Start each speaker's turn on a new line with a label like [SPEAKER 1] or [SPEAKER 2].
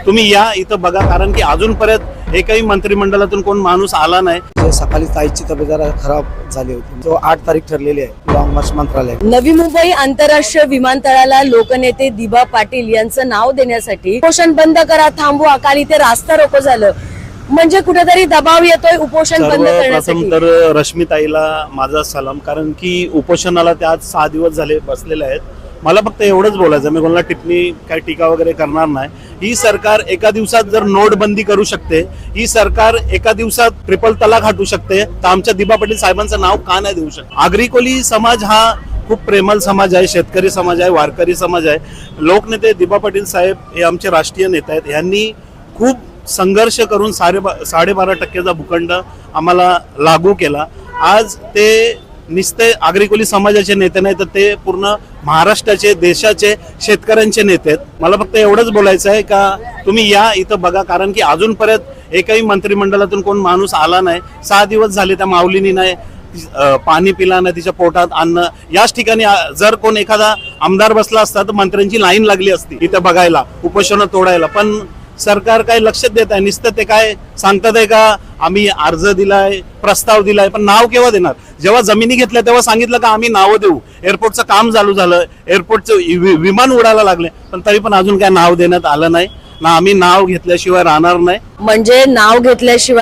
[SPEAKER 1] तुम्ही या इथं बघा, कारण की अजूनपर्यंत एकही मंत्रिमंडळातून कोण माणूस आला नाही।
[SPEAKER 2] सकाळी ताईची तब्येत जरा खराब झाली होती, जो 8 तारीख ठरलेली आहे लॉंग मार्च मंत्रालय।
[SPEAKER 3] नवी मुंबई आंतरराष्ट्रीय विमानतळाला लोकनेते दिबा पाटील यांचं नाव देण्यासाठी उपोषण बंद करा, थांबवा, काल इथे रास्ता रोको झालं, म्हणजे कुठेतरी दबाव येतोय उपोषण बंद
[SPEAKER 1] प्रथम
[SPEAKER 3] करण्यासाठी।
[SPEAKER 1] तर रश्मीताईला माझा सलाम, कारण की उपोषणाला त्या आज 6 दिवस झाले बसलेले आहेत। मला फक्त एवढंच बोलायचं, मी कोणाला टिप्पणी काय टीका वगैरे करणार नाही। ही सरकार एका दिवसात जर नोटबंदी करू शकते, ही सरकार एका दिवसात ट्रिपल तलाक हटवू शकते, तर आमच्या दिबा पाटील साहेबांचं नाव का नाही देऊ शकत? आगरी कोळी समाज हा खूप प्रेमळ समाज आहे, शेतकरी समाज आहे, वारकरी समाज आहे। लोकनेते दिबा पाटील साहेब हे आमचे राष्ट्रीय नेते आहेत। यांनी खूप संघर्ष करून 12.5% भूखंड आम्हाला लागू केला। आज ते निस्ते आगरी कोळी समाजाचे नेते नाही, तर ते पूर्ण महाराष्ट्राचे, देशाचे, शेतकऱ्यांचे नेते आहेत। मला फक्त एवढंच बोलायचं आहे का तुम्ही या इथं बघा, कारण की अजूनपर्यंत एकही मंत्रिमंडळातून कोण माणूस आला नाही। 6 दिवस झाले त्या माऊलीनी नाही पाणी पिला नाही, तिच्या पोटात अन्न। याच ठिकाणी जर कोण एखादा आमदार बसला असता तर मंत्र्यांची लाईन लागली असती इथं बघायला, उपोषण तोडायला, पण सरकार काय लक्ष देत आहे? नुसतं ते काय सांगतात आहे का आम्ही अर्ज दिलाय, प्रस्ताव दिलाय, पण नाव केव्हा देणार? जेव्हा जमिनी घेतल्या तेव्हा सांगितलं का आम्ही नावं देऊ, एअरपोर्टचं काम चालू झालं, एअरपोर्टचं विमान उडायला लागले, पण तरी पण अजून काय नाव देण्यात आलं नाही ना। आम्ही नाव घेतल्याशिवाय राहणार नाही।
[SPEAKER 3] म्हणजे नाव घेतल्याशिवाय